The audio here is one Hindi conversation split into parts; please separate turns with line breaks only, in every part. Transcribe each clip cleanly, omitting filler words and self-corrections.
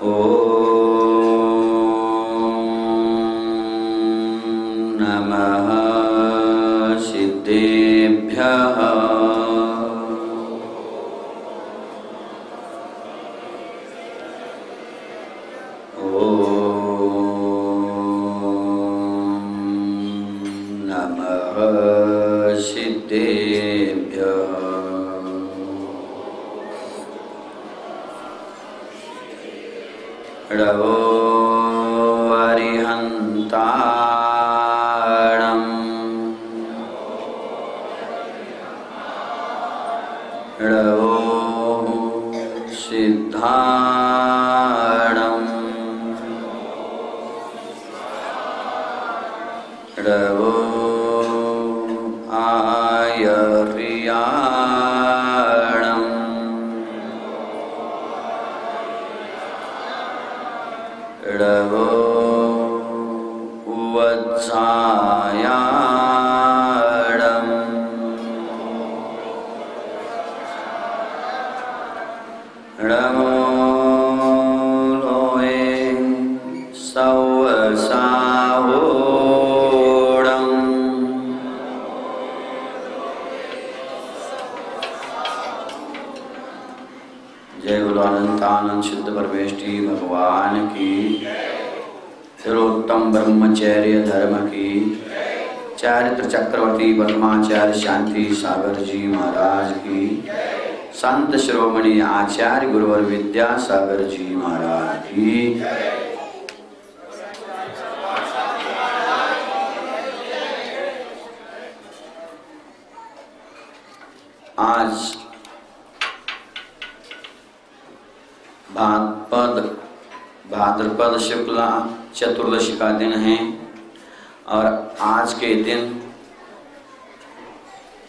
ॐ नमः सिद्धेभ्यः। णवो अरिहन्ताणं णवो सिद्धाणं णवो आयर्याणं णवो उवत्सायाणं णवो लोये सौवसावोणं जय बोलो अनंतानंद शुद्ध परमेष्टि भगवान की, सर्वोत्तम ब्रह्मचर्य धर्म की, चारित्र चक्रवर्ती परमाचार्य शांति सागर जी महाराज की, संत शिरोमणि आचार्य गुरुवर विद्यासागर जी महाराज की। आज भाद्रपद शुक्ला चतुर्दशी का दिन है और आज के दिन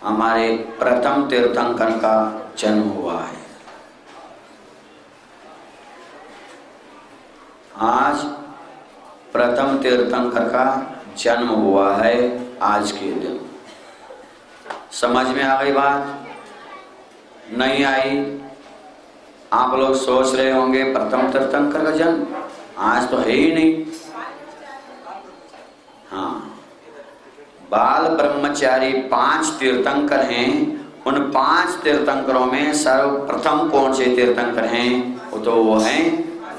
हमारे प्रथम तीर्थंकर का जन्म हुआ है। आज प्रथम तीर्थंकर का जन्म हुआ है। आज के दिन समझ में आ गई बात? नहीं आई? आप लोग सोच रहे होंगे प्रथम तीर्थंकर का जन्म आज तो है ही नहीं। हाँ, बाल ब्रह्मचारी 5 तीर्थंकर हैं। उन 5 तीर्थंकरों में सर्वप्रथम कौन से तीर्थंकर हैं? वो हैं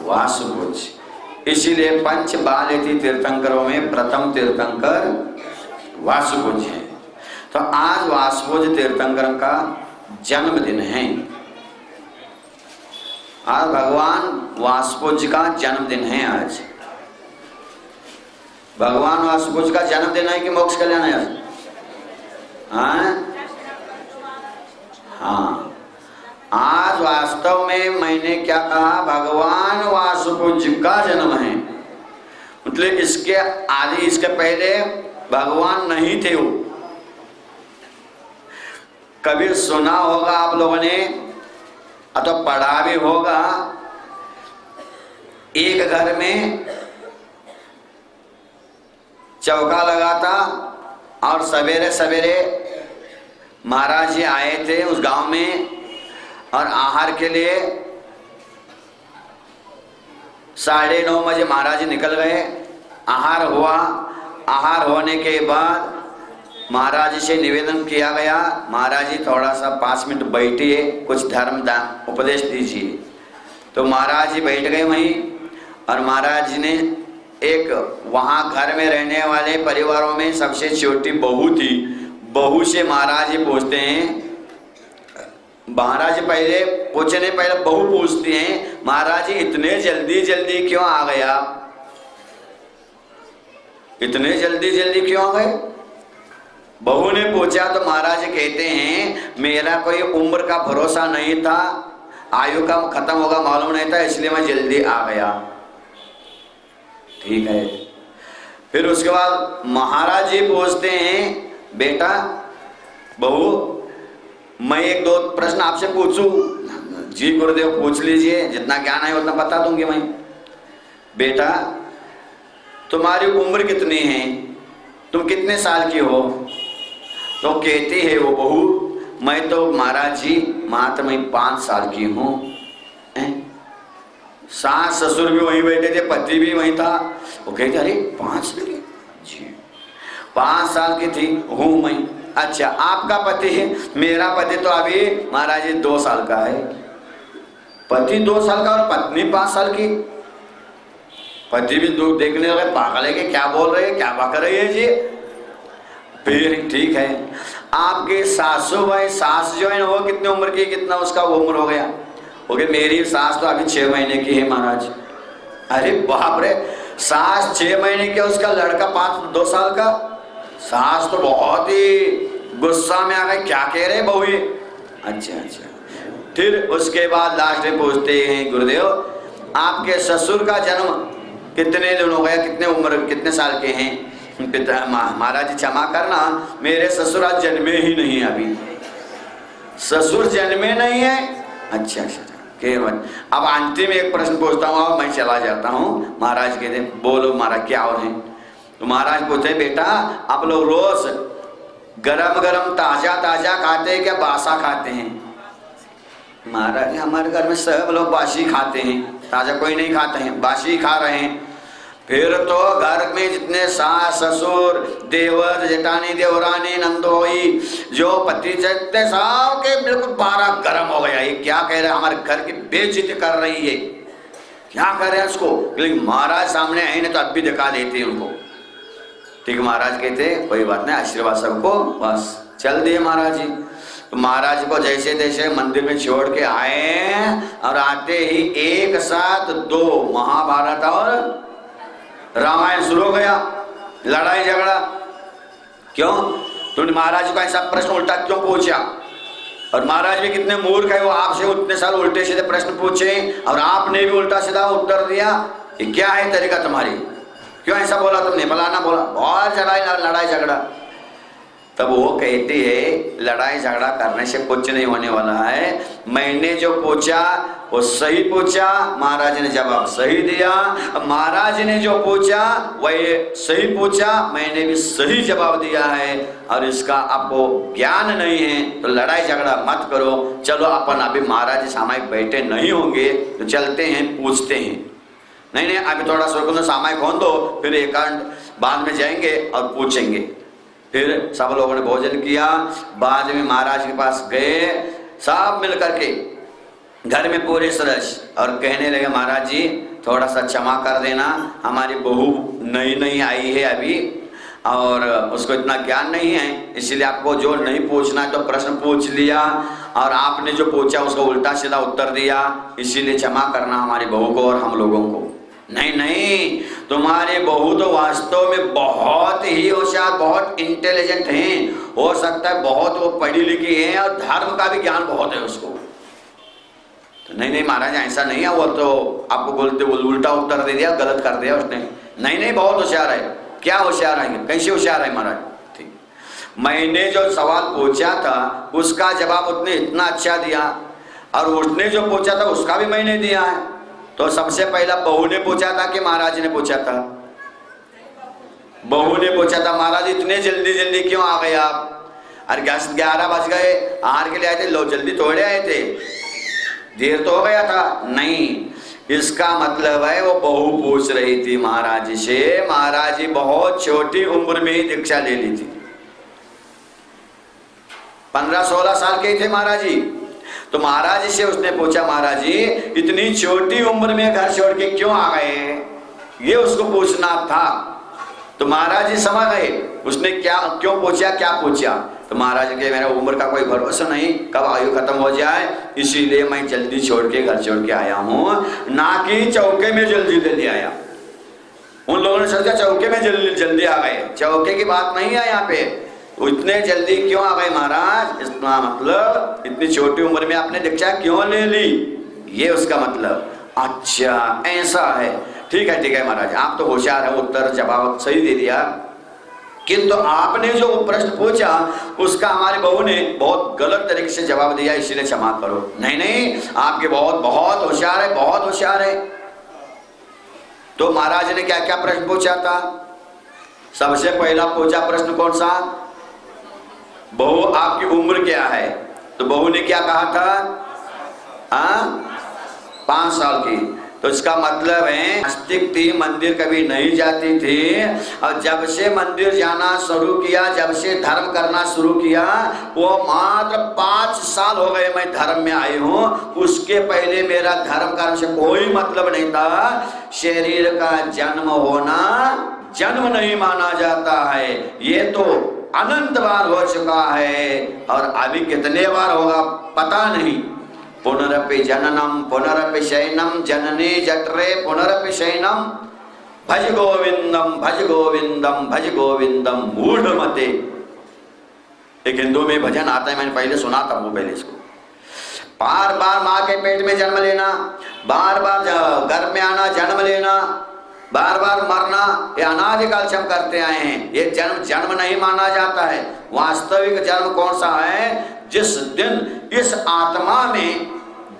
वासुभुज। इसीलिए पंच बालेति तीर्थंकरों में प्रथम तीर्थंकर वासुभुज है। तो आज वासुभुज तीर्थंकर का जन्मदिन है। आज भगवान वासुभुज का जन्मदिन है। आज भगवान वासुभुज का जन्मदिन है कि मोक्ष कल्याण है आज? हाँ, आज वास्तव में मैंने क्या कहा, भगवान वासुभुज का जन्म है। मतलब इसके आदि, इसके पहले भगवान नहीं थे। वो कभी सुना होगा आप लोगों ने तो पढ़ा भी होगा। एक घर में चौका लगा था और सवेरे सवेरे महाराज जी आए थे उस गांव में और आहार के लिए 9:30 बजे महाराज जी निकल गए। आहार हुआ। आहार होने के बाद महाराज जी से निवेदन किया गया, महाराज जी थोड़ा सा 5 मिनट बैठिए, कुछ धर्म उपदेश दीजिए। तो महाराज जी बैठ गए वहीं और महाराज जी ने एक वहाँ घर में रहने वाले परिवारों में सबसे छोटी बहू थी। बहू से महाराज जी पूछते हैं, महाराज जी पहले बहू पूछती हैं, महाराज जी इतने जल्दी जल्दी क्यों आ गया? इतने जल्दी जल्दी क्यों आ गए? बहू ने पूछा तो महाराज जी कहते हैं, मेरा कोई उम्र का भरोसा नहीं था, आयु का खत्म होगा मालूम नहीं था, इसलिए मैं जल्दी आ गया। ठीक है। फिर उसके बाद महाराज जी पूछते हैं, बेटा बहू मैं 1-2 प्रश्न आपसे पूछूं? जी गुरुदेव पूछ लीजिए, जितना ज्ञान है उतना बता दूंगी मैं। बेटा तुम्हारी उम्र कितनी है? तुम कितने साल की हो? तो कहती है वो बहू, मैं तो महाराज जी मात्र मैं 5 साल की हूँ। सास ससुर भी वहीं बैठे थे, पति भी वहीं था। वो कहते अरे 5 लड़की जी, 5 साल की थी हूँ मैं। अच्छा आपका पति है? मेरा पति तो अभी महाराज जी 2 साल का है। पति 2 साल का और पत्नी 5 साल की। पति भी दूर देखने लगे, पागल है कि क्या बोल रहे हैं, क्या बक रही है जी। फिर ठीक है, आपके सासू भाई सास जो है वो कितने उम्र की, कितना उसका वो उम्र हो गया? हो गया मेरी सास तो अभी 6 महीने की है महाराज। अरे बाप रे, सास 6 महीने की, उसका लड़का 2 साल का। सास तो बहुत ही गुस्सा में आ गई, क्या कह रहे बहू ये। अच्छा अच्छा। फिर उसके बाद लास्ट में पूछते हैं गुरुदेव आपके ससुर का जन्म कितने दिन हो गया, कितने उम्र, कितने साल के हैं? पिता महाराज जी क्षमा करना, मेरे ससुर आज जन्मे ही नहीं है, अभी ससुर जन्मे नहीं है। अच्छा अच्छा केवल। अब अंतिम एक प्रश्न पूछता हूँ और मैं चला जाता हूँ। महाराज कहते बोलो महाराज क्या और है? तो महाराज पूछते बेटा आप लोग रोज गरम गरम ताजा ताजा खाते हैं क्या बासा खाते हैं? महाराज हमारे घर में सब लोग बासी खाते हैं, ताजा कोई नहीं खाते हैं, बासी खा रहे हैं। फिर तो घर में जितने सास ससुर देवर जेठानी देवरानी नंदोई जो पति चलते सब के बिल्कुल पारा गर्म हो गया। ये क्या कह रहे हैं, हमारे घर की बेइज्जती कर रही है, क्या कर रहे हैं उसको? लेकिन महाराज सामने आए नहीं तो अब भी दिखा देते हैं उनको। ठीक महाराज कहते कोई बात नहीं, आशीर्वाद सबको, बस चल दिए महाराज जी। तो महाराज को जैसे तैसे मंदिर में छोड़ के आए और आते ही एक साथ 2 महाभारत और रामायण शुरू हो गया, लड़ाई झगड़ा। क्यों? तुमने महाराज को ऐसा प्रश्न उल्टा क्यों पूछा? और महाराज भी कितने मूर्ख है, वो आपसे उतने साल उल्टे सीधे प्रश्न पूछे और आपने भी उल्टा सीधा उत्तर दिया। ये क्या है तरीका तुम्हारी? क्यों ऐसा बोला तुमने, फलाना बोला? बहुत लड़ाई झगड़ा। तब वो कहती है लड़ाई झगड़ा करने से कुछ नहीं होने वाला है। मैंने जो पूछा वो सही पूछा, महाराज ने जवाब सही दिया। महाराज ने जो पूछा वही सही पूछा, मैंने भी सही जवाब दिया है। और इसका आपको ज्ञान नहीं है तो लड़ाई झगड़ा मत करो। चलो अपन अभी महाराज जी सामायिक बैठे नहीं होंगे तो चलते हैं, पूछते हैं। नहीं नहीं अभी थोड़ा सा सामायिक होने दो, फिर एकांत बाद में जाएंगे और पूछेंगे। फिर सब लोगों ने भोजन किया, बाद में महाराज के पास गए सब मिल करके घर में पूरे सदस्य, और कहने लगे महाराज जी थोड़ा सा क्षमा कर देना, हमारी बहू नई नई आई है अभी और उसको इतना ज्ञान नहीं है, इसलिए आपको जो नहीं पूछना है तो प्रश्न पूछ लिया और आपने जो पूछा उसको उल्टा सीधा उत्तर दिया, इसीलिए क्षमा करना हमारी बहू को और हम लोगों को। नहीं नहीं, तुम्हारे बहू तो वास्तव में बहुत ही होशियार, बहुत इंटेलिजेंट हैं, हो सकता है बहुत वो पढ़ी लिखी है और धर्म का भी ज्ञान बहुत है उसको। तो नहीं नहीं महाराज ऐसा नहीं है, वो तो आपको बोलते उल्टा उत्तर दे दिया, गलत कर दिया उसने। नहीं नहीं बहुत होशियार है। क्या होशियार है, कैसे होशियार है महाराज? ठीक, मैंने जो सवाल पूछा था उसका जवाब उसने इतना अच्छा दिया और उसने जो पूछा था उसका भी मैंने दिया है। तो सबसे पहला बहू ने पूछा था कि महाराज ने पूछा था? बहू ने पूछा था। महाराज इतने जल्दी जल्दी क्यों आ गए आप? अरे 11 बज गए, आहार के लिए आए थे, लो जल्दी थोड़े आए थे, देर तो हो गया था। नहीं, इसका मतलब है वो बहू पूछ रही थी महाराज जी से। महाराज जी बहुत छोटी उम्र में ही दीक्षा ले ली थी, 15-16 साल के थे महाराज जी। तो महाराज जी से उसने पूछा महाराज जी इतनी छोटी उम्र में घर छोड़ के क्यों आ गए, ये उसको पूछना था। तो महाराज जी समझ गए उसने क्या क्यों पूछा, क्या पूछा। तो महाराज के मेरा उम्र का कोई भरोसा नहीं, कब आयु खत्म हो जाए, इसीलिए मैं जल्दी छोड़ के घर छोड़ के आया हूँ, ना कि चौके में जल्दी जल्दी आया। उन लोगों ने सोचा चौके में जल्दी आ गए, चौके की बात नहीं है यहाँ पे। तो इतने जल्दी क्यों आ गए महाराज, इसका मतलब इतनी छोटी उम्र में आपने दीक्षा क्यों ले ली, ये उसका मतलब। अच्छा ऐसा है, ठीक है महाराज, आप तो होशियार है, उत्तर जवाब सही दे दिया, किंतु आपने जो प्रश्न पूछा उसका हमारी बहू ने बहुत गलत तरीके से जवाब दिया, इसलिए क्षमा करो। नहीं नहीं, आपके बहुत बहुत होशियार है, बहुत होशियार है। तो महाराज ने क्या क्या प्रश्न पूछा था? सबसे पहला पूछा प्रश्न कौन सा? बहू आपकी उम्र क्या है? तो बहू ने क्या कहा था? 5 साल की। तो इसका मतलब है नास्तिक थी, मंदिर कभी नहीं जाती थी, और जब से मंदिर जाना शुरू किया, जब से धर्म करना शुरू किया, वो मात्र 5 साल हो गए मैं धर्म में आई हूँ। उसके पहले मेरा धर्म कर्म से कोई मतलब नहीं था। शरीर का जन्म होना जन्म नहीं माना जाता है, ये तो अनंत बार हो चुका है, और अभी कितने बार होगा पता नहीं। पुनरपि जननम पुनरपि शयनम जननी जठरे पुनरपि शयनम भज गोविंदम भज गोविंदम भज गोविंदम मूढ़मते। एक हिंदू में भजन आता है, मैंने पहले सुना था वो पहले इसको। बार बार माँ के पेट में जन्म लेना, बार बार गर्भ में आना, जन्म लेना, बार बार मरना, ये अनादिकाल से हम करते आए हैं। ये जन्म नहीं माना जाता है। वास्तविक जन्म कौन सा है? जिस दिन इस आत्मा में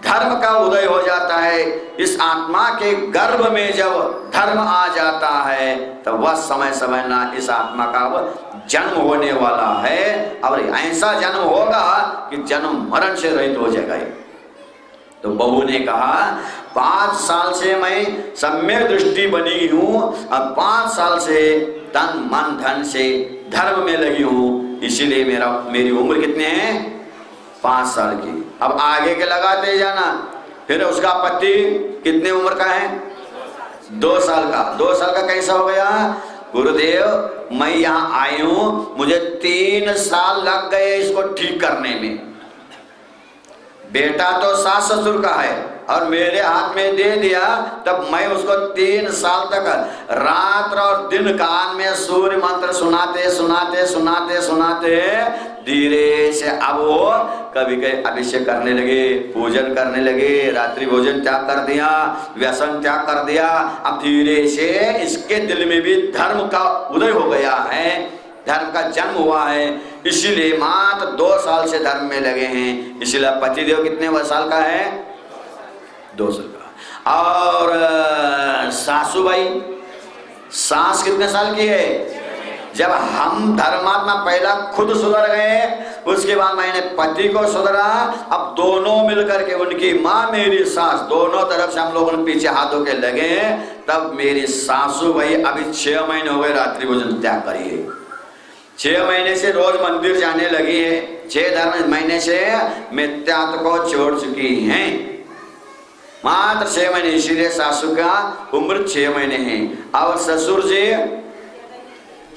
धर्म का उदय हो जाता है, इस आत्मा के गर्भ में जब धर्म आ जाता है, तो वह समय समय ना इस आत्मा का जन्म होने वाला है, और ऐसा जन्म होगा कि जन्म मरण से रहित हो जाएगा। तो बहू ने कहा 5 साल से मैं सम्यक दृष्टि बनी हूँ, अब 5 साल से तन मन धन से धर्म में लगी हूँ, इसीलिए मेरी उम्र कितने हैं? 5 साल की। अब आगे के लगाते जाना। फिर उसका पति कितने उम्र का है? 2 साल का। 2 साल का कैसा हो गया? गुरुदेव मैं यहाँ आई हूँ, मुझे 3 साल लग गए इसको ठीक करने में। बेटा तो सास ससुर का है और मेरे हाथ में दे दिया, तब मैं उसको 3 साल तक रात और दिन कान में सूर्य मंत्र सुनाते सुनाते सुनाते सुनाते धीरे से अब वो कभी कभी अभिषेक करने लगे, पूजन करने लगे, रात्रि भोजन त्याग कर दिया, व्यसन त्याग कर दिया। अब धीरे से इसके दिल में भी धर्म का उदय हो गया है, धर्म का जन्म हुआ है, इसीलिए मात्र 2 साल से धर्म में लगे हैं। इसीलिए पतिदेव कितने साल का है? 2 साल का। और सासुबाई, सास कितने साल की है? जब हम धर्मात्मा पहला खुद सुधर गए, उसके बाद मैंने पति को सुधरा, अब दोनों मिलकर के उनकी माँ मेरी सास दोनों तरफ से हम लोगों ने पीछे हाथों के लगे, तब मेरी सासू भाई अभी 6 महीने हो गए रात्रि भोजन त्याग करिए। 6 महीने से रोज मंदिर जाने लगी है, 6 महीने से मिथ्यात्व को छोड़ चुकी हैं, मात्र 6 महीने। इसीलिए सासू का उम्र 6 महीने है। और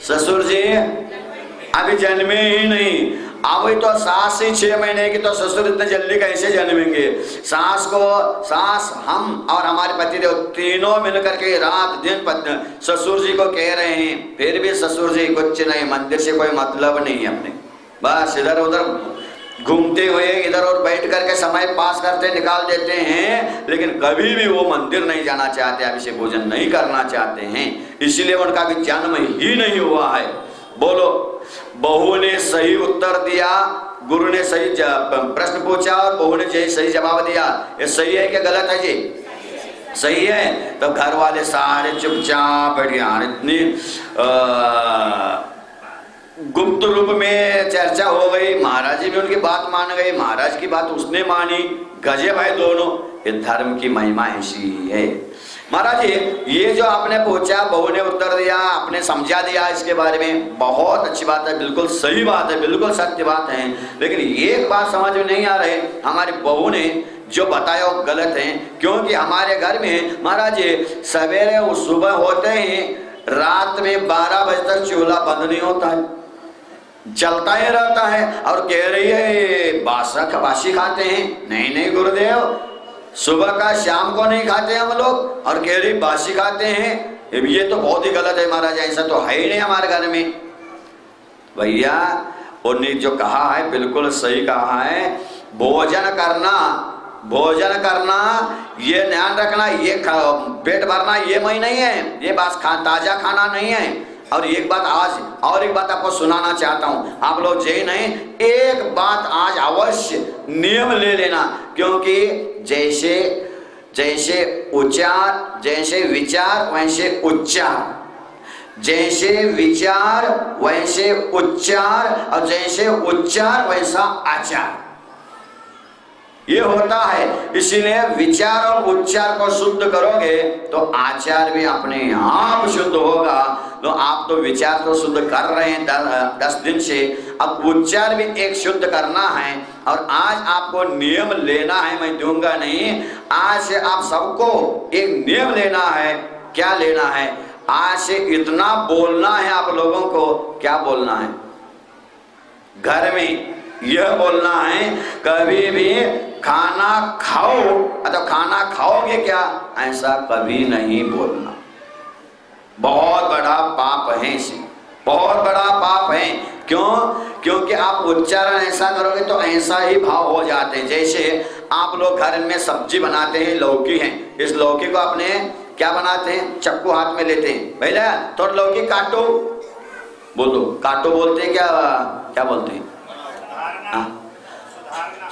ससुर जी अभी जन्मे ही नहीं। अभी तो सास ही 6 महीने की, तो ससुर इतने जल्दी कैसे जन्मेंगे? सास हम और हमारे पतिदेव तीनों मिलकर के रात दिन ससुर जी को कह रहे हैं, फिर भी ससुर जी कुछ नहीं, मंदिर से कोई मतलब नहीं है अपने, बस इधर उधर घूमते हुए इधर और बैठ करके समय पास करते निकाल देते हैं, लेकिन कभी भी वो मंदिर नहीं जाना चाहते, अभिषेक भोजन नहीं करना चाहते हैं, इसीलिए उनका भी जन्म ही नहीं हुआ है। बोलो, बहू ने सही उत्तर दिया, गुरु ने सही प्रश्न पूछा और बहू ने सही जवाब दिया। ये सही है कि गलत है जी? सही है। तब घर वाले सारे चुपचाप बैठ गए। इतनी गुप्त रूप में चर्चा हो गई, महाराज जी भी उनकी बात मान गए, महाराज की बात उसने मानी, गजे भाई दोनों। ये धर्म की महिमा ऐसी है। महाराज जी ये जो आपने पूछा, बहू ने उत्तर दिया, आपने समझा दिया इसके बारे में, बहुत अच्छी बात है, बिल्कुल सही बात है, बिल्कुल सत्य बात है। लेकिन एक बात समझ में नहीं आ रही, हमारी बहू ने जो बताया वो गलत है। क्योंकि हमारे घर में महाराज जी सवेरे सुबह होते ही रात में 12 बजे तक चूल्हा बंद नहीं होता है, चलता ही रहता है। और कह रही है बासी खाते हैं। नहीं गुरुदेव, सुबह का शाम को नहीं खाते हम लोग, और कह रही बासी खाते हैं। ये तो बहुत ही गलत है महाराज, ऐसा तो है ही नहीं हमारे घर में। भैया उन्होंने जो कहा है बिल्कुल सही कहा है। भोजन करना ये ध्यान रखना, ये पेट भरना ये मैं नहीं है, ये बस ताजा खाना नहीं है। और एक बात आपको सुनाना चाहता हूं, आप लोग जय नहीं, एक बात आज अवश्य नियम ले लेना, क्योंकि जैसे विचार वैसे उच्चार, जैसे विचार वैसे उच्चार, और जैसे उच्चार वैसा आचार। ये होता है। इसीलिए विचार और उच्चार को शुद्ध करोगे तो आचार भी अपने आप शुद्ध होगा। तो आप तो विचार तो शुद्ध कर रहे हैं 10 दिन से, अब उच्चार भी एक शुद्ध करना है। और आज आपको नियम लेना है, मैं दूंगा नहीं, आज से आप सबको एक नियम लेना है। क्या लेना है? आज से इतना बोलना है आप लोगों को। क्या बोलना है? घर में यह बोलना है, कभी भी खाना खाओ अथवा खाना खाओगे क्या, ऐसा कभी नहीं बोलना। बहुत बड़ा पाप है इसे, बहुत बड़ा पाप है। क्यों? क्योंकि आप उच्चारण ऐसा करोगे तो ऐसा ही भाव हो जाते हैं। जैसे आप लोग घर में सब्जी बनाते हैं, लौकी है, इस लौकी को अपने क्या बनाते हैं? चक्कू हाथ में लेते हैं, भैया तो लौकी काटो, बोलो काटो बोलते हैं, क्या बोलते हैं?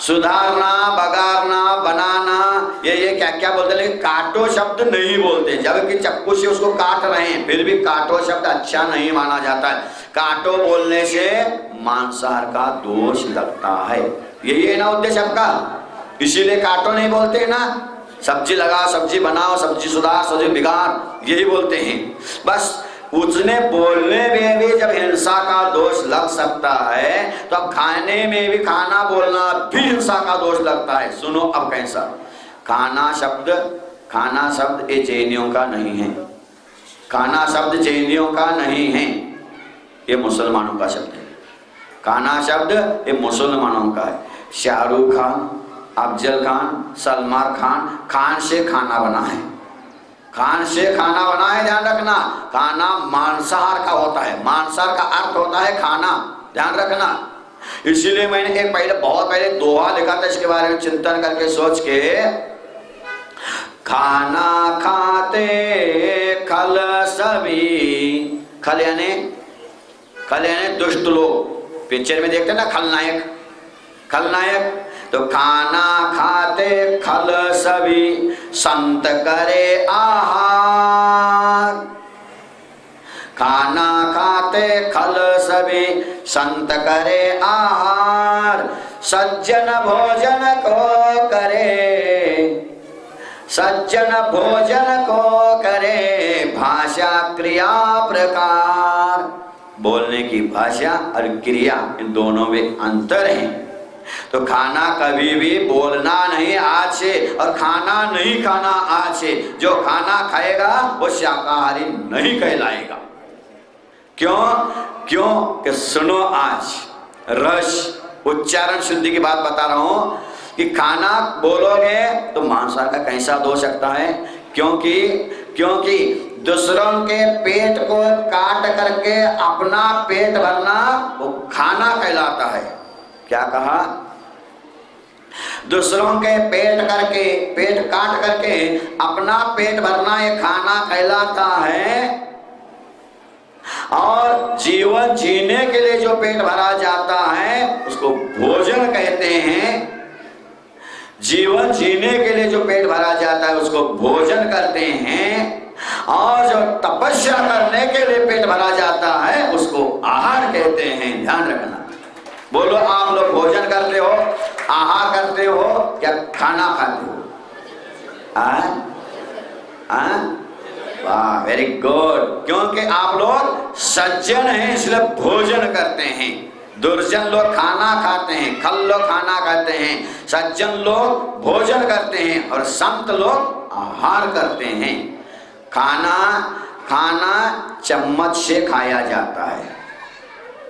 सुधारना, बगारना, बनाना, ये क्या क्या बोलते हैं, लेकिन काटो शब्द नहीं बोलते। जबकि चक्कू से उसको काट रहे हैं, फिर भी काटो शब्द अच्छा नहीं माना जाता है। काटो बोलने से मांसाहार का दोष लगता है। यही है ना उद्देश्य आपका, इसीलिए काटो नहीं बोलते हैं ना। सब्जी लगाओ, सब्जी बनाओ, सब्जी सुधार, सब्जी बिगाड़, यही बोलते हैं। बस उसने बोलने में भी जब हिंसा का दोष लग सकता है तो अब खाने में भी, खाना बोलना भी हिंसा का दोष लगता है। सुनो अब कैसा। खाना शब्द ये जैनियों का नहीं है। खाना शब्द जैनियों का नहीं है, ये मुसलमानों का शब्द है। खाना शब्द ये मुसलमानों का है। शाहरुख खान, अफजल खान, सलमान खान, खान से खाना बना है, खान से खाना बना है। ध्यान रखना, खाना मांसाहार का होता है, मांसाहार का अर्थ होता है खाना, ध्यान रखना। इसीलिए मैंने एक बहुत पहले दोहा लिखा था इसके बारे में चिंतन करके सोच के। खाना खाते खल सभी, खल यानी दुष्ट लोग, पिक्चर में देखते ना खलनायक, तो खाना खाते खल सभी संत करे आहार। खाना खाते खल सभी संत करे आहार। सज्जन भोजन को करे भाषा क्रिया प्रकार। बोलने की भाषा और क्रिया, इन दोनों में अंतर है। तो खाना कभी भी बोलना नहीं आज से, और खाना नहीं खाना आज से। जो खाना खाएगा वो शाकाहारी नहीं कहलाएगा। क्यों कि सुनो, आज रस उच्चारण शुद्धि की बात बता रहा हूं कि खाना बोलोगे तो मांसाहार का कैसा हो सकता है। क्योंकि दूसरों के पेट को काट करके अपना पेट भरना वो खाना कहलाता है। क्या कहा? दूसरों के पेट काट करके अपना पेट भरना ये खाना कहलाता है। और जीवन जीने के लिए जो पेट भरा जाता है उसको भोजन कहते हैं। जीवन जीने के लिए जो पेट भरा जाता है उसको भोजन करते हैं। और जो तपस्या करने के लिए पेट भरा जाता है उसको आहार कहते हैं। ध्यान रखना। बोलो, आप लोग भोजन करते हो, आहार करते हो या खाना खाते हो? वाह, वेरी गुड। क्योंकि आप लोग सज्जन हैं इसलिए भोजन करते हैं। दुर्जन लोग खाना खाते हैं, खल लोग खाना खाते हैं, सज्जन लोग भोजन करते हैं और संत लोग आहार करते हैं। खाना चम्मच से खाया जाता है।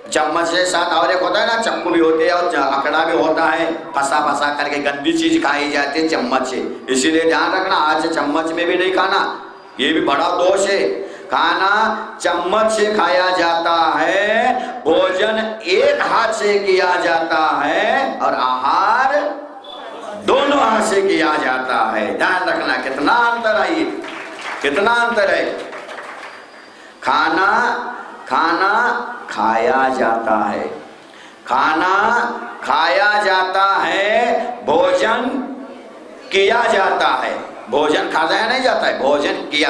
चम्मच के साथ और एक होता है ना, चक्कू भी होते हैं और अकड़ा भी होता है। फंसा करके गंदी चीज खाई जाती है चम्मच से। इसीलिए ध्यान रखना, आज से चम्मच में भी नहीं खाना, ये भी बड़ा दोष है। खाना चम्मच से खाया जाता है, भोजन एक हाथ से किया जाता है और आहार दोनों हाथ से किया जाता है। ध्यान रखना, कितना अंतर है, कितना अंतर है। खाना खाया जाता है, खाना खाया जाता है, भोजन किया जाता है। भोजन खाया नहीं जाता है, भोजन किया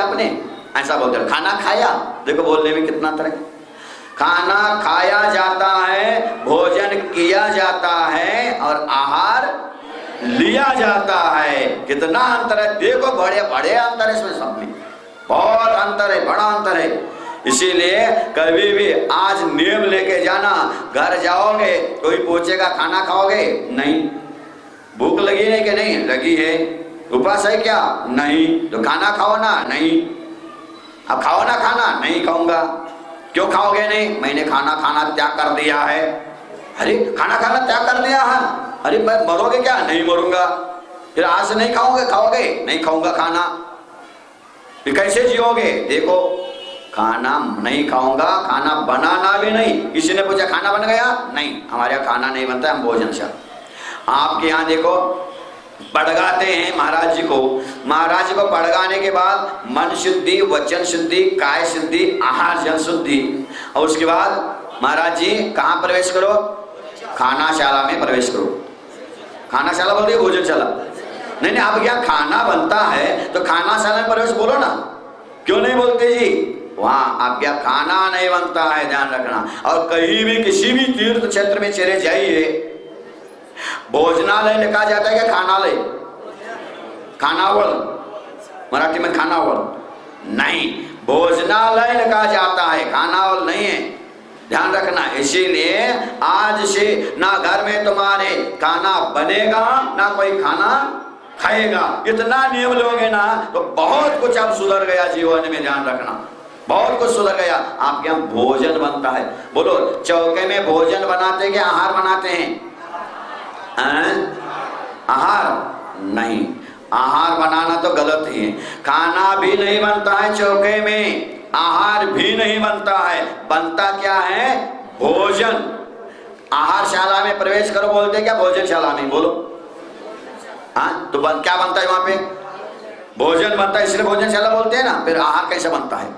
आपने, ऐसा बोलते हैं। खाना खाया, देखो बोलने में कितना अंतर है। खाना खाया जाता है, भोजन किया जाता है और आहार लिया जाता है। कितना अंतर है देखो, बड़े बड़े अंतर है इसमें, सब में बहुत अंतर है, बड़ा अंतर है। इसीलिए कभी भी आज नियम लेके जाना, घर जाओगे कोई पूछेगा खाना खाओगे, नहीं। भूख लगी है कि नहीं लगी है, उपवास है क्या, नहीं। तो खाना खाओ ना, नहीं। अब खाओ ना खाना, नहीं खाऊंगा। क्यों खाओगे नहीं, मैंने खाना त्याग कर दिया है। अरे खाना त्याग कर दिया है, अरे मैं मरोगे क्या, नहीं मरूंगा। फिर आज से नहीं खाओगे, खाओगे नहीं, खाऊंगा खाना। फिर कैसे जियोगे, देखो खाना नहीं खाऊंगा, खाना बनाना भी नहीं। किसी ने पूछा खाना बन गया, नहीं हमारे यहाँ खाना नहीं बनता, हम भोजनशाला। आपके यहाँ देखो पड़गाते हैं महाराज जी को, महाराज जी को पड़गाने के बाद मन शुद्धि, वचन शुद्धि, काय शुद्धि, आहार जल शुद्धि, और उसके बाद महाराज जी कहाँ प्रवेश करो, खानाशाला में प्रवेश करो। खानाशाला बोल रही भोजनशाला नहीं, आप यहाँ खाना बनता है तो खानाशाला में प्रवेश बोलो ना, क्यों नहीं बोलते जी। वहाँ आप क्या खाना नहीं बनता है, ध्यान रखना। और कहीं भी किसी भी तीर्थ क्षेत्र में चले जाइए, भोजनालय लिखा जाता है क्या, खानालय, खानावल, मराठी में खानावल नहीं, भोजनालय लिखा जाता है, खानावल नहीं है, ध्यान रखना। इसीलिए आज से ना घर में तुम्हारे खाना बनेगा ना कोई खाना खाएगा। इतना नियम लोगे ना तो बहुत कुछ अब सुधर गया जीवन में, ध्यान रखना, बहुत कुछ सुधर गया। आपके यहाँ भोजन बनता है, बोलो चौके में भोजन बनाते कि आहार बनाते हैं, आहार नहीं, आहार बनाना तो गलत ही है। खाना भी नहीं बनता है चौके में, आहार भी नहीं बनता है, बनता क्या है, भोजन। आहारशाला में प्रवेश करो बोलते क्या, भोजनशाला में बोलो, हाँ तो क्या बनता है वहां पे, भोजन बनता है, इसलिए भोजनशाला बोलते हैं ना। फिर आहार कैसे बनता है,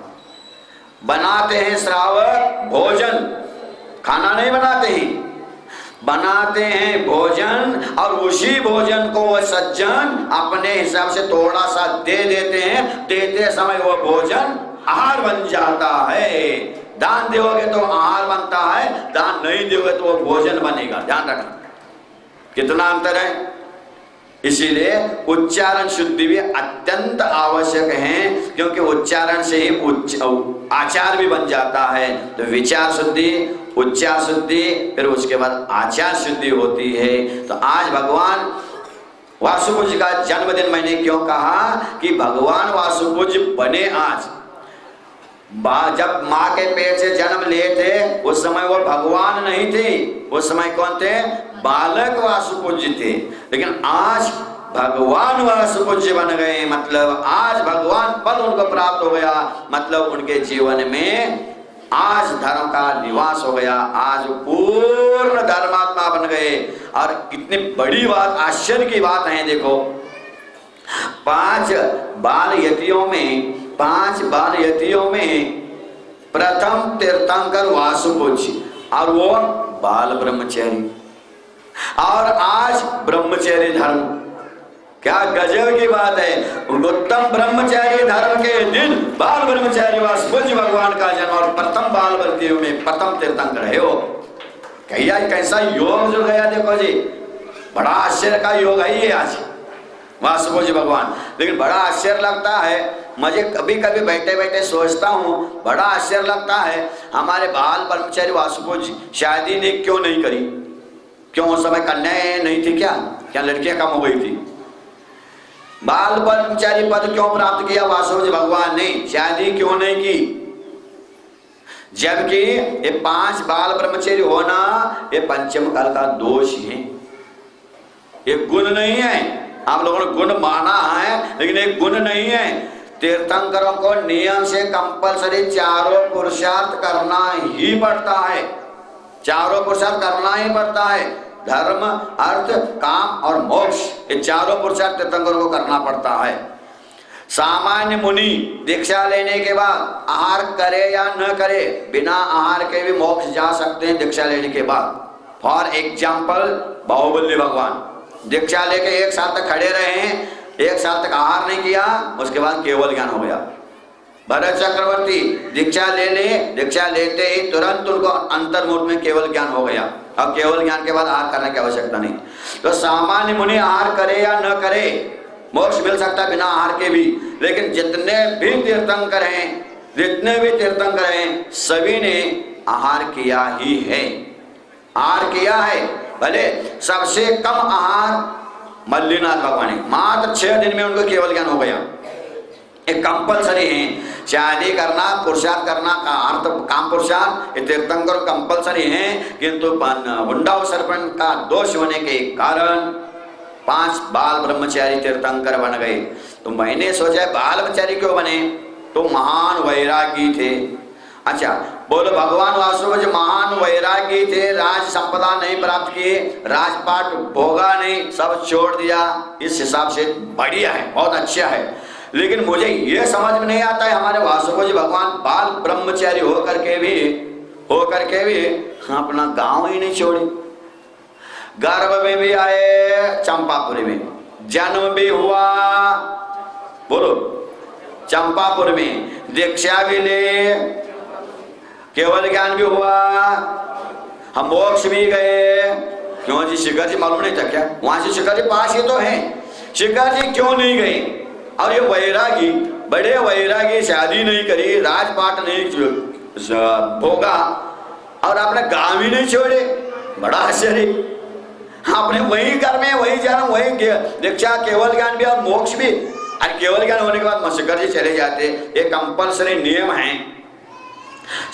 बनाते हैं श्रावक भोजन, खाना नहीं बनाते हैं, बनाते हैं भोजन, और उसी भोजन को वह सज्जन अपने हिसाब से थोड़ा सा दे देते हैं, देते समय वो भोजन आहार बन जाता है। दान दोगे तो आहार बनता है, दान नहीं दोगे तो वो भोजन बनेगा, ध्यान रखना कितना अंतर है। इसीलिए उच्चारण शुद्धि भी अत्यंत आवश्यक है, क्योंकि उच्चारण से ही आचार भी बन जाता है। तो विचार शुद्धि, उच्चार शुद्धि, फिर उसके बाद आचार शुद्धि होती है। तो आज भगवान वासुपूज्य का जन्मदिन मैंने क्यों कहा कि भगवान वासुपूज्य बने आज। जब माँ के पेट से जन्म लिए थे उस समय वो भगवान नहीं थे, उस समय कौन थे, बालक वासुपूज्य थे। लेकिन आज भगवान वासुपूज्य बन गए, मतलब आज भगवान पद उनको प्राप्त हो गया, मतलब उनके जीवन में आज धर्म का निवास हो गया, आज पूर्ण धर्मात्मा बन गए। और कितनी बड़ी बात, आश्चर्य की बात है, देखो 5 बाल यतियों में प्रथम तीर्थंकर वासुपूज्य, और वो बाल ब्रह्मचारी, और आज ब्रह्मचारी धर्म। क्या गजब की बात है, उत्तम ब्रह्मचारी धर्म के दिन बाल ब्रह्मचारी वासुपूज्य भगवान का जन्म, और प्रथम बाल व्रतियों में प्रथम तीर्थंकर है वो। कैसा योग जो गया, देखो जी, बड़ा आश्चर्य का योग है ये आज वासुपूज्य भगवान। लेकिन बड़ा आश्चर्य लगता है, मुझे कभी कभी बैठे बैठे सोचता हूँ, बड़ा आश्चर्य लगता है, हमारे बाल ब्रह्मचारी वासुपूज्य शादी ने क्यों नहीं करी, क्यों उस समय कन्याएं नहीं थी क्या लड़कियां कम हो गई थी, बाल ब्रह्मचारी पद क्यों प्राप्त किया वासुपूज्य भगवान ने, शादी क्यों नहीं की। जबकि ये 5 बाल ब्रह्मचारी होना ये पंचम काल का दोष है, ये गुण नहीं है। आप लोगों ने गुण माना है, लेकिन एक गुण नहीं है। तीर्थंकरों को नियम से कंपलसरी चारों पुरुषार्थ करना ही पड़ता है, चारों पुरुषार्थ करना ही पड़ता है। धर्म, अर्थ, काम और मोक्ष, ये चारों पुरुषार्थ तीर्थंकरों को करना पड़ता है। सामान्य मुनि दीक्षा लेने के बाद आहार करे या न करे, बिना आहार के भी मोक्ष जा सकते हैं दीक्षा लेने के बाद। फॉर एग्जाम्पल बाहुबली भगवान दीक्षा लेके 1 साल तक खड़े रहे हैं, 1 साल तक आहार नहीं किया, उसके बाद केवल ज्ञान हो गया। भरत चक्रवर्ती दीक्षा लेते ही तुरंत उनको अंतर्मुख में केवल ज्ञान हो गया। अब केवल ज्ञान के बाद आहार करने की आवश्यकता नहीं। तो सामान्य मुनि आहार करे या न करे मोक्ष मिल सकता है बिना आहार के भी, लेकिन जितने भी तीर्थंकर हैं, जितने भी तीर्थंकर हैं, सभी ने आहार किया ही है, आहार किया है। भले सबसे कम आहार मल्लीनाथ भगवान है, मात्र 6 दिन में उनको केवल ज्ञान हो गया। एक कंपलसरी है, शादी करना, पुरुषार्थ करना का अर्थ काम पुरुषार्थ, ये तीर्थंकर कंपलसरी है, किंतु हुंडा सर्पण का दोष होने के कारण 5 बाल ब्रह्मचारी तीर्थंकर बन गए। तो मैंने सोचा बाल ब्रह्मचारी क्यों बने, तो महान वैरागी थे। अच्छा बोलो, भगवान वासुदेव जो महान वैरागी थे, राज संपदा नहीं प्राप्त किए, राजपाट भोगा नहीं, सब छोड़ दिया, इस हिसाब से बढ़िया है, बहुत अच्छा है। लेकिन मुझे ये समझ में नहीं आता है, हमारे वासुदेव जी भगवान बाल ब्रह्मचारी होकर के भी अपना गांव ही नहीं छोड़े। गर्भ में भी आए चंपापुरी में, जन्म भी हुआ बोलो चंपापुर में, दीक्षा भी ले, केवल ज्ञान भी हुआ, हम मोक्ष भी गए। क्यों जी, शिखर जी मालूम नहीं था क्या? वहां से शिखर जी पास ही तो है, शिखर जी क्यों नहीं गए? और ये वैरागी, बड़े वैरागी, शादी नहीं करी, राजपाट नहीं भोगा और अपने गांव ही नहीं छोड़े, बड़ा आश्चर्य। आपने वही घर में वही जन्म, वही दीक्षा, केवल ज्ञान भी और मोक्ष भी, और केवल ज्ञान होने के बाद शिखर जी चले जाते। ये कंपल्सरी नियम है,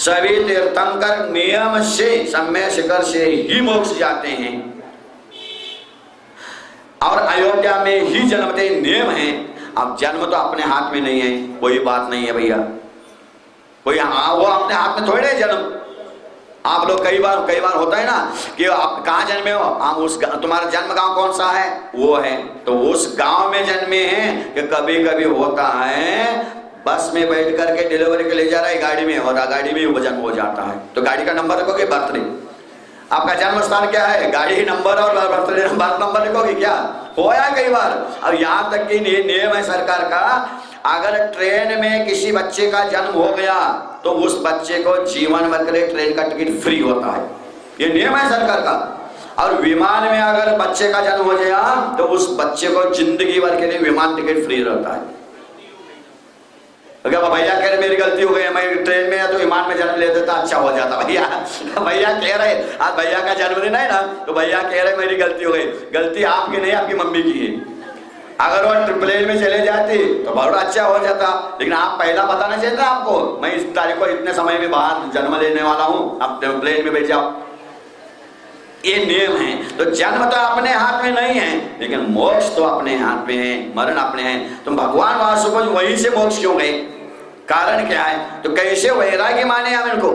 सभी तीर्थंकर नियम से सम्य शिखर से ही मोक्ष जाते हैं और अयोध्या में ही जन्मते, नियम है। अब जन्म तो अपने हाथ में नहीं है, कोई बात नहीं है भैया, कोई वो अपने हाथ में थोड़े जन्म। आप लोग कई बार होता है ना कि आप कहाँ जन्मे हो, हम उस तुम्हारा जन्म गांव कौन सा है, वो है, तो उस गांव में जन्मे हैं। कि कभी कभी होता है बस में बैठ करके डिलीवरी के ले जा रहा है गाड़ी में, और गाड़ी में वो जन्म हो जाता है, तो गाड़ी का नंबर रखोगे, बर्थडे, आपका जन्म स्थान क्या है, गाड़ी नंबर और बर्थडे बर्थ नंबर लिखोगे क्या? होया कई बार। और यहाँ तक कि नियम है सरकार का, अगर ट्रेन में किसी बच्चे का जन्म हो गया तो उस बच्चे को जीवन भर के लिए ट्रेन का टिकट फ्री होता है, ये नियम है सरकार का। और विमान में अगर बच्चे का जन्म हो गया तो उस बच्चे को जिंदगी भर के लिए विमान टिकट फ्री रहता है। तो भैया कह रहे मेरी गलती हो गई, मैं ट्रेन में या तो विमान में जन्म ले देता अच्छा हो जाता। भैया कह रहे आज भैया का जन्मदिन है ना, तो भैया कह रहे मेरी गलती हो गई। गलती आपकी नहीं, आपकी मम्मी की है। अगर वो प्लेन में चले जाते तो बहुत अच्छा हो जाता, लेकिन आप पहला बताना चाहिए था आपको, मैं इस तारीख को इतने समय में बाहर जन्म लेने वाला हूँ, आप प्लेन में बैठ जाओ। ये नियम है। तो जन्म तो अपने हाथ में नहीं है, लेकिन मोक्ष तो अपने हाथ में है, मरण अपने है। तो भगवान वासुदेव वहीं से मोक्ष क्यों गए, कारण क्या है? तो कैसे वैरागी माने हम इनको?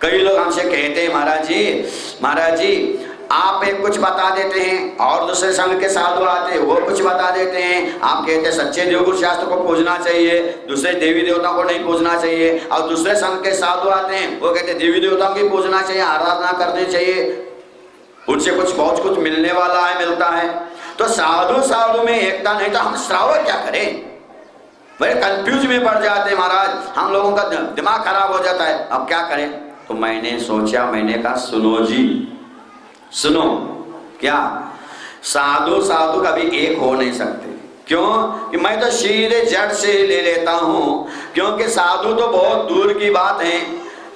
कई लोग हमसे कहते हैं महाराज जी आप एक कुछ बता देते हैं और दूसरे संघ के साधु आते हैं वो कुछ बता देते हैं। आप कहते हैं सच्चे देवगुरु शास्त्र को पूजना चाहिए, दूसरे देवी देवताओं को नहीं पूजना चाहिए। और दूसरे संघ के साधु आते हैं वो कहते हैं देवी देवताओं की पूजना चाहिए, आराधना करनी चाहिए, उनसे बहुत कुछ मिलने वाला है, मिलता है। तो साधु में एकता नहीं, तो हम श्रावक क्या करें? बड़े कंफ्यूज में पड़ जाते हैं महाराज, हम लोगों का दिमाग खराब हो जाता है, अब क्या करें? तो मैंने सोचा, मैंने कहा सुनो जी, सुनो, क्या साधु कभी एक हो नहीं सकते? क्यों? कि मैं तो सीधे जड़ से ले लेता हूं, क्योंकि साधु तो बहुत दूर की बात है,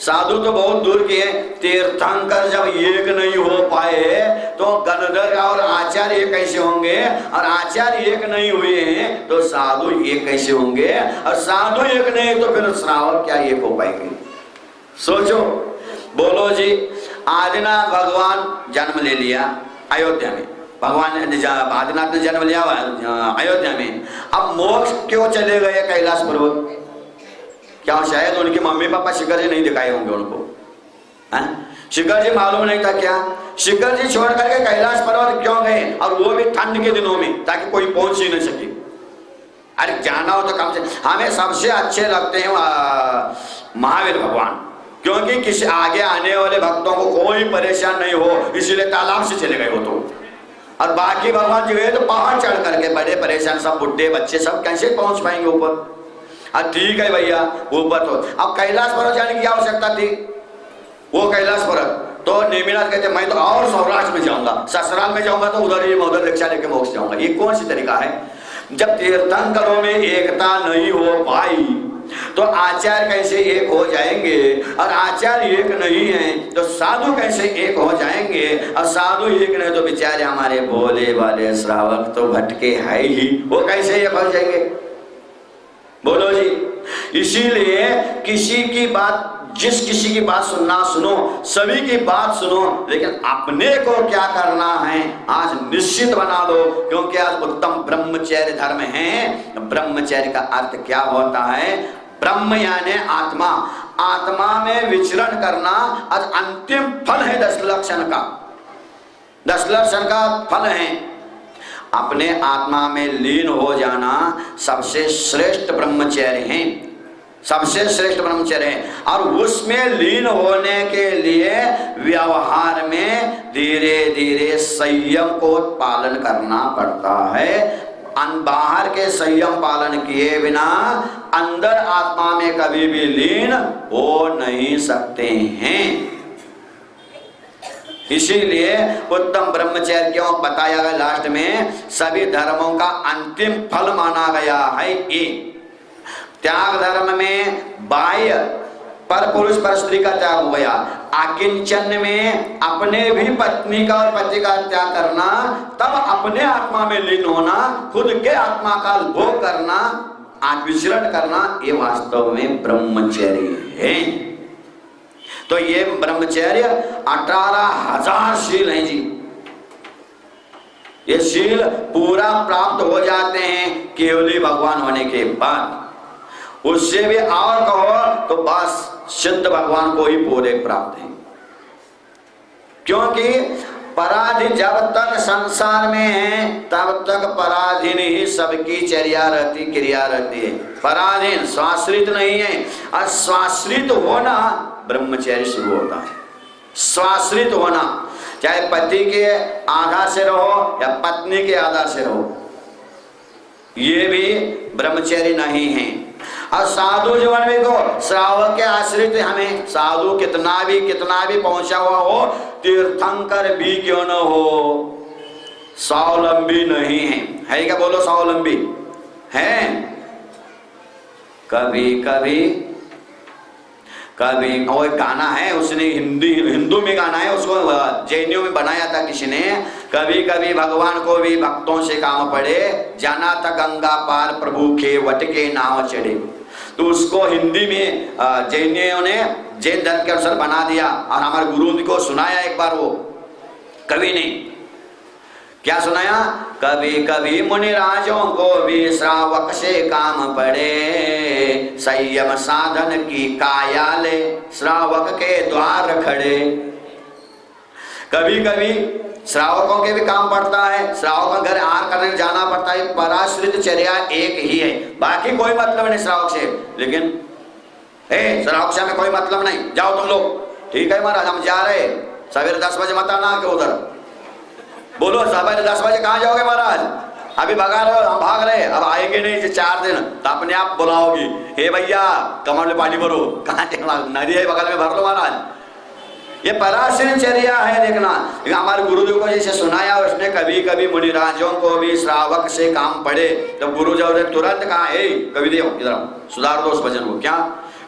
साधु तो बहुत दूर की है। तीर्थंकर जब एक नहीं हो पाए तो गणधर और आचार्य कैसे होंगे, और आचार्य एक नहीं हुए हैं तो साधु एक कैसे होंगे, और साधु एक नहीं तो फिर श्रावक क्या एक हो पाएंगे? सोचो, बोलो जी। आदिनाथ भगवान जन्म ले लिया अयोध्या में, भगवान आदिनाथ ने जन्म लिया अयोध्या में। अब मोक्ष क्यों चले गए कैलाश पर्वत? क्या शायद उनके मम्मी पापा शिखर जी नहीं दिखाए होंगे उनको? शिखर जी मालूम नहीं था क्या? शिखर जी छोड़ करके कैलाश पर्वत क्यों गए, और वो भी ठंड के दिनों में, ताकि कोई पहुंच ही नहीं सके। अरे जाना हो तो कम से, हमें सबसे अच्छे लगते हैं महावीर भगवान, क्योंकि किसी आगे आने वाले भक्तों को कोई परेशान नहीं हो, इसीलिए तालाब से चले गए वो तो। और बाकी भगवान जी गए तो पहाड़ चढ़ करके, बड़े परेशान, सब बुढ़े बच्चे सब कैसे पहुंच पाएंगे ऊपर? ठीक है भैया ऊपर तो, अब कैलाश पर्वत जाने की आवश्यकता थी। वो कैलाश पर्वत तो नेमिनाथ कहते मैं तो और सौराष्ट्र में जाऊंगा, ससुराल में जाऊंगा तो उधर ही मैं उधर दीक्षा लेके मोक्ष जाऊंगा। ये कौन सी तरीका है? जब तीर्थंकरों में एकता नहीं हो पाई तो आचार्य कैसे एक हो जाएंगे, और आचार्य एक नहीं है तो साधु कैसे एक हो जाएंगे, और साधु एक नहीं तो बेचारे हमारे भोले वाले श्रावक तो भटके है ही, वो कैसे एक हो जाएंगे? बोलो जी। इसीलिए किसी की बात, जिस किसी की बात सुनना सुनो, सभी की बात सुनो, लेकिन अपने को क्या करना है आज निश्चित बना दो, क्योंकि आज उत्तम ब्रह्मचर्य धर्म है। ब्रह्मचर्य का अर्थ क्या होता है? ब्रह्म यानी आत्मा, आत्मा में विचरण करना। आज अंतिम फल है 10 लक्षण का, 10 लक्षण का फल है अपने आत्मा में लीन हो जाना। सबसे श्रेष्ठ ब्रह्मचर्य है, सबसे श्रेष्ठ ब्रह्मचर्य है। और उसमें लीन होने के लिए व्यवहार में धीरे धीरे संयम को पालन करना पड़ता है। बाहर के संयम पालन किए बिना अंदर आत्मा में कभी भी लीन हो नहीं सकते हैं। इसीलिए उत्तम ब्रह्मचर्य क्यों बताया गया लास्ट में? सभी धर्मों का अंतिम फल माना गया है ये। त्याग धर्म में बाह्य पर पुरुष पर स्त्री का त्याग हो गया, आकिंचन में अपने भी पत्नी का और पति का त्याग करना, तब अपने आत्मा में लीन होना, खुद के आत्मा का भोग करना, विचरण करना, ये वास्तव में ब्रह्मचर्य है। तो ये ब्रह्मचर्य 18,000 शील हैं जी। ये शील पूरा प्राप्त हो जाते हैं केवली भगवान होने के बाद। उससे भी और कहो तो बस सिद्ध भगवान को ही पूरे प्राप्त है। क्योंकि पराधीन जब तक संसार में है तब तक पराधीन ही सबकी चर्या रहती, क्रिया रहती है। पराधीन स्वाश्रित नहीं है। और स्वाश्रित होना ब्रह्मचर्य शुरू होता है। स्वाश्रित होना, चाहे पति के आधार से रहो या पत्नी के आधार से रहो, ये भी ब्रह्मचर्य नहीं है। और साधु जीवन में तो श्रावक के आश्रित हमें, साधु कितना भी पहुंचा हुआ हो, तीर्थंकर भी क्यों न हो, स्वावलंबी नहीं है क्या? बोलो स्वावलंबी है। कभी वो एक गाना है, उसने हिंदू में गाना है, उसको जैनियों में बनाया था किसी ने। कभी कभी भगवान को भी भक्तों से काम पड़े, जाना था गंगा पार प्रभु के वट के नाव चढ़े। तो उसको हिंदी में जैनियों ने जैन धर्म के अनुसार बना दिया और हमारे गुरु जी को सुनाया एक बार। वो कवि ने क्या सुनाया? कभी कभी मुनिराजों को भी श्रावक से काम पड़े, संयम साधन की काया ले श्रावक के द्वार खड़े। कभी कभी श्रावकों के भी काम पड़ता है, श्रावक का घर आहार करने जाना पड़ता है। पराश्रित चर्या एक ही है, बाकी कोई मतलब नहीं श्रावक से। लेकिन श्रावक से हमें कोई मतलब नहीं, जाओ तुम लोग। ठीक है महाराज, हम जा रहे, सवेरे 10 बजे मत आना के उधर। बोलो सवेरे 10 बजे कहाँ जाओगे महाराज? अभी भगा रहे हो, हम भाग रहे, अब आएंगे नहीं 4 दिन, तो अपने आप बुलाओगी, हे भैया कमर में पानी भरो। कहाँ नदी है बगल में, भर लो महाराज। ये पराश्रित चर्या है। देखना हमारे गुरुदेव को जैसे सुनाया, उसने कभी कभी मुनिराजों को भी श्रावक से काम पड़े तो गुरुदेव ने तुरंत कहा, हे कविदेव इधर सुधार दो उस भजन को। क्या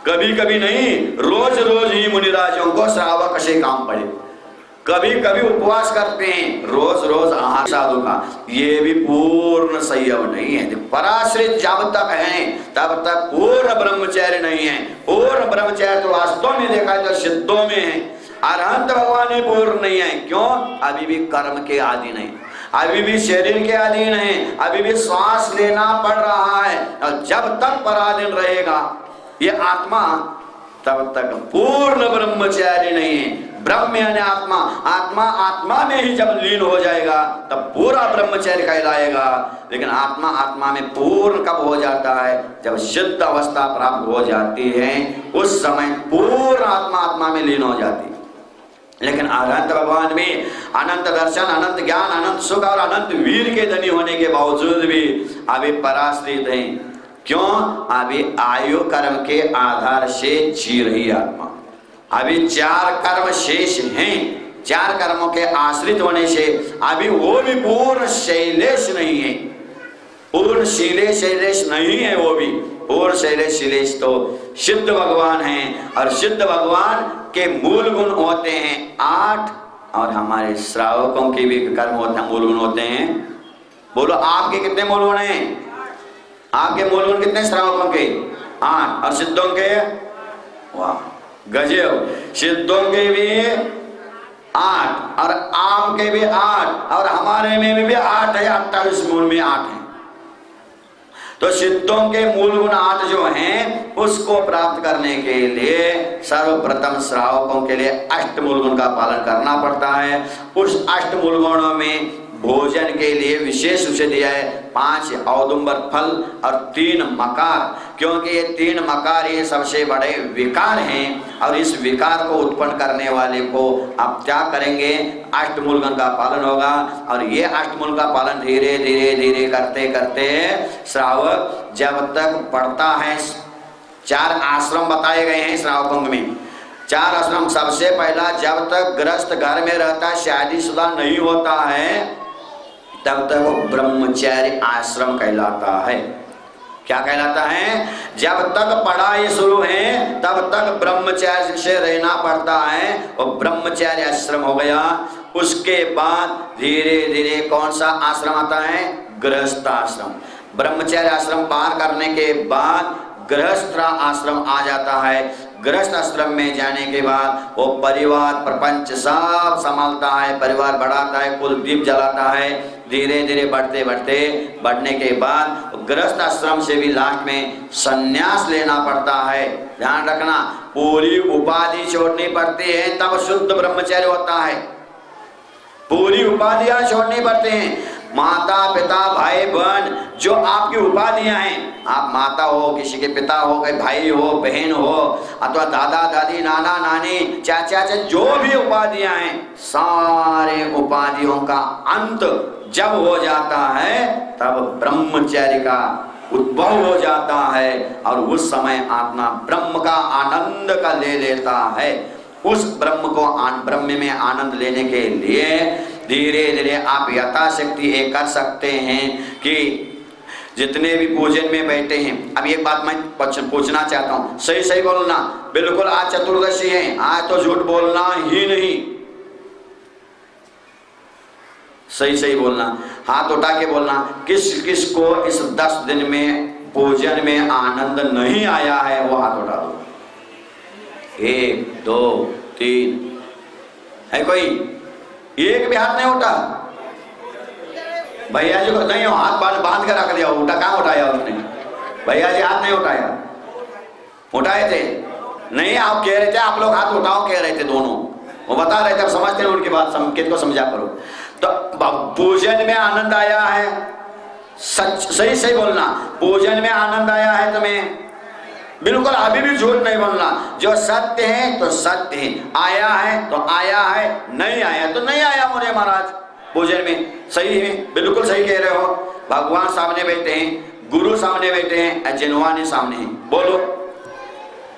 कभी कभी नहीं, रोज रोज ही मुनिराजों को श्रावक से काम पड़े। कभी कभी उपवास करते हैं, रोज रोज आहार साधु का, ये भी पूर्ण संयम नहीं है। पराश्रित जब तक है तब तक पूर्ण ब्रह्मचर्य नहीं है। पूर्ण ब्रह्मचर्य तो वास्तव में देखा तो सिद्धों में है, अरहंत भगवान ही पूर्ण नहीं है। क्यों? अभी भी कर्म के अधीन है, अभी भी शरीर के अधीन है, अभी भी श्वास लेना पड़ रहा है। और जब तक पराधीन रहेगा ये आत्मा, तब तक पूर्ण ब्रह्मचारी नहीं है। ब्रह्म यानी आत्मा, आत्मा आत्मा में ही जब लीन हो जाएगा तब पूरा ब्रह्मचर्य कहलाएगा। लेकिन आत्मा आत्मा में पूर्ण कब हो जाता है? जब सिद्ध अवस्था प्राप्त हो जाती है, उस समय पूर्ण आत्मा आत्मा में लीन हो जाती है। लेकिन अनंत भगवान में अनंत दर्शन, अनंत ज्ञान, अनंत सुख और अनंत वीर के धनी होने के बावजूद भी अभी पराश्रित हैं। क्यों? अभी आयु कर्म के आधार से जी रही आत्मा, अभी 4 कर्म शेष हैं, 4 कर्मों के आश्रित होने से अभी वो भी पूर्ण शैलेश नहीं है, पूर्ण शैलेश नहीं है, वो भी पूर्ण शैलेश तो सिद्ध भगवान हैं। और सिद्ध भगवान के मूल गुण होते हैं 8, और हमारे श्रावकों के भी कर्म होते हैं, मूल गुण होते हैं। बोलो आपके कितने मूल गुण हैं? आपके मूल गुण कितने श्रावकों के? 8। और सिद्धों के? वाह गजब, सिद्धों के भी 8 और आपके भी 8 और हमारे में भी 8 है, 28 मूल में 8 है। तो सिद्धों के मूल गुण 8 जो हैं उसको प्राप्त करने के लिए सर्वप्रथम श्रावकों के लिए अष्टमूल गुण का पालन करना पड़ता है। उस अष्टमूल गुणों में भोजन के लिए विशेष रूप से दिया है 5 औदुंबर फल और 3 मकार, क्योंकि ये 3 मकार ये सबसे बड़े विकार हैं और इस विकार को उत्पन्न करने वाले को आप क्या करेंगे? अष्टमूल गुण का पालन होगा। और ये अष्टमूल का पालन धीरे धीरे धीरे करते करते श्रावक जब तक पढ़ता है, 4 आश्रम बताए गए हैं श्रावकों में, 4 आश्रम। सबसे पहला जब तक गृहस्थ घर में रहता है, शादीशुदा नहीं होता है, तब तक वो ब्रह्मचर्य आश्रम कहलाता है। क्या कहलाता है? जब तक पढ़ाई शुरू है तब तक ब्रह्मचर्य से रहना पड़ता है, वो ब्रह्मचर्य आश्रम हो गया। उसके बाद धीरे धीरे कौन सा आश्रम आता है? गृहस्थ आश्रम। ब्रह्मचर्य आश्रम पार करने के बाद गृहस्थ आश्रम आ जाता है। गृहस्थ आश्रम में जाने के बाद वो परिवार प्रपंच सब संभालता है, परिवार बढ़ाता है, कुल दीप जलाता है। धीरे धीरे बढ़ने के बाद गृहस्थ आश्रम से भी लास्ट में संन्यास लेना पड़ता है। ध्यान रखना, पूरी उपाधि छोड़नी पड़ती है तब शुद्ध ब्रह्मचर्य होता है। पूरी उपाधियां छोड़नी पड़ती हैं। माता पिता भाई बहन जो आपकी उपाधियां हैं, आप माता हो, किसी के पिता हो, कोई भाई हो, बहन हो, अथवा दादा दादी नाना नानी चाचा चाचा, जो भी उपाधियां हैं, सारे उपाधियों का अंत जब हो जाता है तब ब्रह्मचर्य का उद्भव हो जाता है और उस समय आत्मा ब्रह्म का आनंद का ले लेता है। उस ब्रह्म में आनंद लेने के लिए धीरे धीरे आप यथाशक्ति ये कर सकते हैं कि जितने भी पूजन में बैठे हैं, अब एक बात मैं पूछना चाहता हूं, सही सही बोलना, बिल्कुल आज चतुर्दशी है, आज तो झूठ बोलना ही नहीं, सही सही बोलना, हाथ उठा के बोलना। किस किस को इस 10 दिन में पूजन में आनंद नहीं आया है वो हाथ उठा दो। 1 2 3 है कोई? एक भी हाथ नहीं उठा? भैया जी को नहीं, हाथ बांध कर रख दिया, उठा कहाँ उठाया उसने? भैया जी हाथ नहीं उठाया, उठाए थे नहीं? आप कह रहे थे आप लोग हाथ उठाओ कह रहे थे दोनों, वो बता रहे थे, अब समझते हैं उनकी बात, संकेत को समझा करो। तो पूजन में आनंद आया है, सही सही बोलना, पूजन में आनंद आया है तुम्हें? बिल्कुल अभी भी झूठ नहीं बोलना, जो सत्य है तो सत्य है, आया है तो आया है, नहीं आया तो नहीं आया मोरे महाराज पूजन में। सही है, बिल्कुल सही कह रहे हो। भगवान सामने बैठे हैं, गुरु सामने बैठे हैं, जिनवानी सामने हैं, बोलो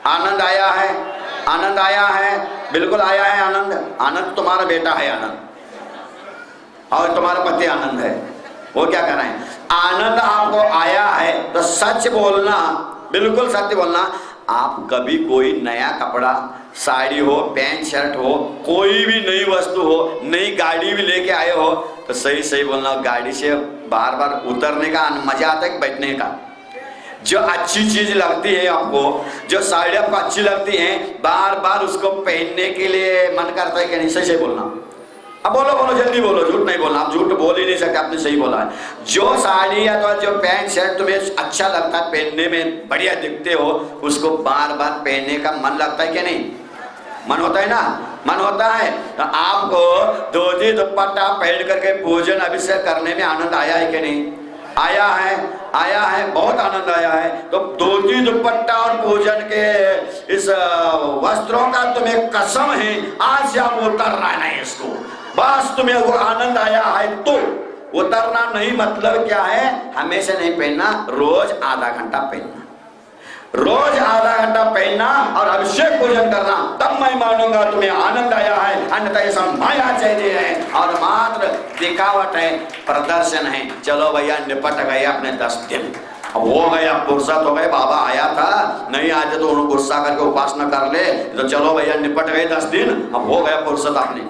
आनंद आया है? आनंद आया है? बिल्कुल आया है आनंद। आनंद तुम्हारा बेटा है आनंद, और तुम्हारा पति आनंद है, वो क्या कर रहे हैं? आनंद आपको आया है तो सच बोलना, बिल्कुल सत्य बोलना। आप कभी कोई नया कपड़ा, साड़ी हो, पैंट शर्ट हो, कोई भी नई वस्तु हो, नई गाड़ी भी लेके आए हो तो सही सही बोलना, गाड़ी से बार बार उतरने का मजा आता है बैठने का। जो अच्छी चीज लगती है आपको, जो साड़ी आपको अच्छी लगती है, बार बार उसको पहनने के लिए मन करता है कि नहीं? सही सही बोलना। अब बोलो बोलो जल्दी बोलो, झूठ नहीं बोलना, आप झूठ बोल ही नहीं सकते, आपने सही बोला है। जो साड़ी या तो जो पैंट शर्ट तुम्हें अच्छा लगता है, पहनने में बढ़िया दिखते हो, उसको बार बार पहनने का मन लगता है कि नहीं? मन होता है ना? मन होता है। तो आपको धोती दुपट्टा पहन करके पूजन अभिषेक करने में आनंद आया है कि नहीं? आया है, आया है, बहुत आनंद आया है। तो धोती दुपट्टा और पूजन के इस वस्त्रों का तुम्हें कसम है, आज से आप उतरना नहीं इसको, बस तुम्हें वो आनंद आया है तो उतरना नहीं। मतलब क्या है? हमेशा नहीं पहनना, रोज आधा घंटा पहनना। रोज आधा घंटा पहनना और अभिषेक पूजन करना, तब मैं मानूंगा तुम्हें आनंद आया है, अन्यथा ये सब माया चाहिए है और मात्र दिखावट है, प्रदर्शन है। चलो भैया निपट गए अपने 10 दिन, अब हो गया, फुर्सत हो गए, बाबा आया था नहीं आते तो उन्होंने गुस्सा करके उपासना कर ले, तो चलो भैया निपट गए 10 दिन, अब हो गया फुर्सत आपने।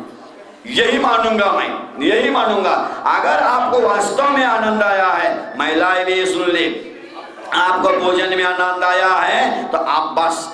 यही मानूंगा मैं, यही मानूंगा। अगर आपको वास्तव में आनंद आया है, महिलाएं भी सुन ले, आपको भोजन में आनंद आया है तो आप बस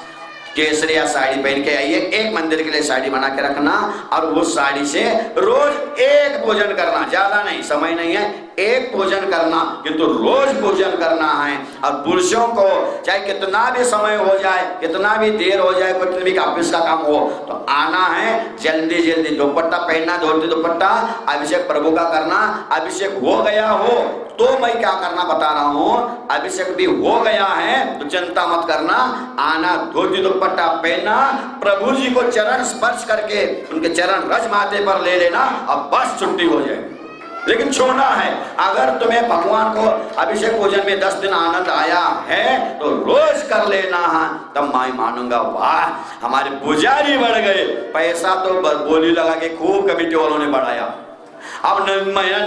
केसरिया साड़ी पहन के आइए, एक मंदिर के लिए साड़ी बना के रखना और उस साड़ी से रोज एक भोजन करना, ज्यादा नहीं, समय नहीं है, एक भोजन करना, किंतु रोज भोजन करना है। और पुरुषों को चाहे कितना भी समय हो जाए, कितना भी देर हो जाए, कितनी भी ऑफिस का काम हो, तो आना है जल्दी जल्दी, दुपट्टा पहनना, धोती दुपट्टा, अभिषेक प्रभु का करना। अभिषेक हो गया हो तो मैं क्या करना बता रहा हूं, अभिषेक भी हो गया है तो चिंता मत करना, आना धोती दुपट्टा पहनना, प्रभु जी को चरण स्पर्श करके उनके चरण रज माथे पर ले लेना और बस छुट्टी हो जाए। लेकिन छोड़ना है, अगर तुम्हें भगवान को अभिषेक पूजन में 10 दिन आनंद आया है तो रोज कर लेना है, तब मैं मानूंगा वाह हमारे पुजारी बढ़ गए। पैसा तो बोली लगा के खूब कमेटी वालों ने बढ़ाया, अब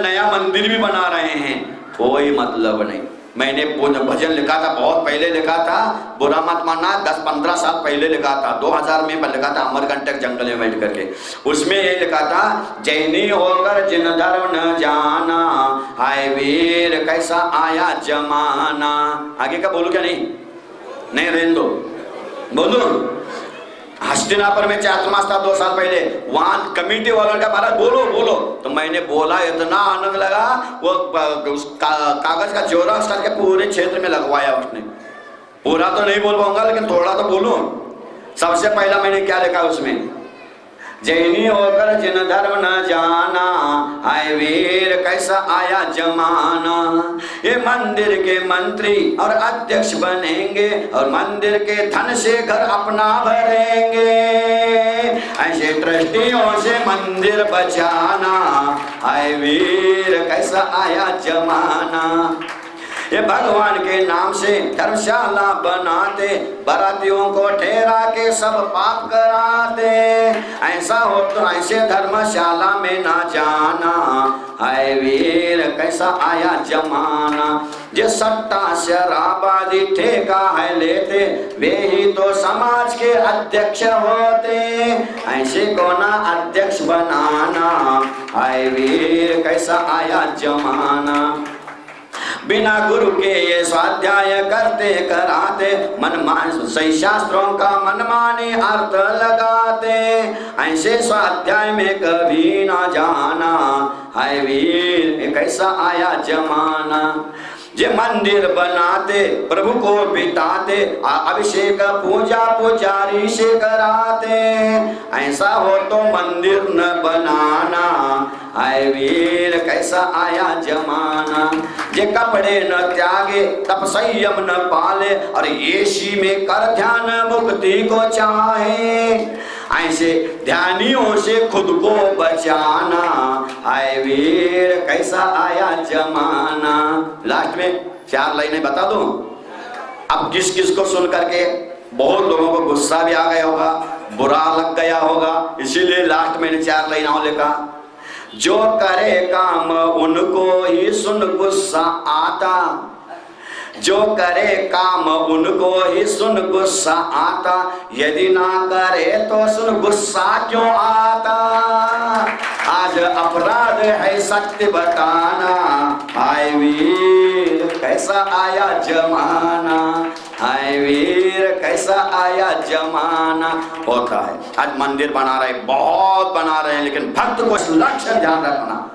नया मंदिर भी बना रहे हैं, कोई मतलब नहीं। मैंने भजन लिखा था, बहुत पहले लिखा था, बुरा मत मानना, 10-15 साल पहले लिखा था, 2000 में लिखा था, अमरकंटक जंगल में बैठ करके। उसमें ये लिखा था, जैनी होकर जिन धर्म न जाना, हाय वीर कैसा आया जमाना। आगे का बोलूं क्या? नहीं रहने दो, बोलूं। हस्तिनापुर में चातुर्मास था 2 साल पहले, वहां कमेटी वालों का महाराज बोलो बोलो, तो मैंने बोला, इतना आनंद लगा, वो कागज का जोराक्स करके पूरे क्षेत्र में लगवाया उसने। पूरा तो नहीं बोल पाऊंगा लेकिन थोड़ा तो बोलूं। सबसे पहला मैंने क्या लिखा उसमें, जैनी होकर जिन धर्म न जाना, हाय वीर कैसा आया जमाना। ये मंदिर के मंत्री और अध्यक्ष बनेंगे और मंदिर के धन से घर अपना भरेंगे, ऐसे ट्रस्टियों से मंदिर बचाना, हाय वीर कैसा आया जमाना। ये भगवान के नाम से धर्मशाला बनाते, बारातियों को ठहरा के सब पाप कराते, ऐसा हो तो ऐसे धर्मशाला में ना जाना, हाय वीर कैसा आया जमाना। जो सट्टा शराबादी ठेका है लेते, वे ही तो समाज के अध्यक्ष होते, ऐसे को ना अध्यक्ष बनाना, हाय वीर कैसा आया जमाना। बिना गुरु के ये स्वाध्याय करते कराते, मन सही शास्त्रों का मनमाने अर्थ लगाते, ऐसे स्वाध्याय में कभी ना जाना, हाय वीर कैसा आया जमाना। जे मंदिर बनाते प्रभु को बिताते, अभिषेक पूजा पुजारी से कराते, ऐसा हो तो मंदिर न बनाना, हाय वीर कैसा आया जमाना। जे कपड़े न त्यागे तप संयम न पाले, और येशी में कर ध्यान मुक्ति को चाहे, ऐसे ध्यानियों से खुद को बचाना, हाय वीर कैसा आया जमाना। लास्ट में 4 लाइनें बता दूं। अब किस किस को सुन करके बहुत लोगों को गुस्सा भी आ गया होगा, बुरा लग गया होगा, इसीलिए लास्ट में 4 लाइन और लिखा। जो करे काम उनको ही सुन गुस्सा आता, जो करे काम उनको ही सुन गुस्सा आता, यदि ना करे तो सुन गुस्सा क्यों आता। आज अपराध है सत्य बताना, हाय वीर कैसा आया जमाना, हाय वीर कैसा आया जमाना। होता है आज मंदिर बना रहे, बहुत बना रहे हैं, लेकिन भक्त को लक्षण ध्यान रखना,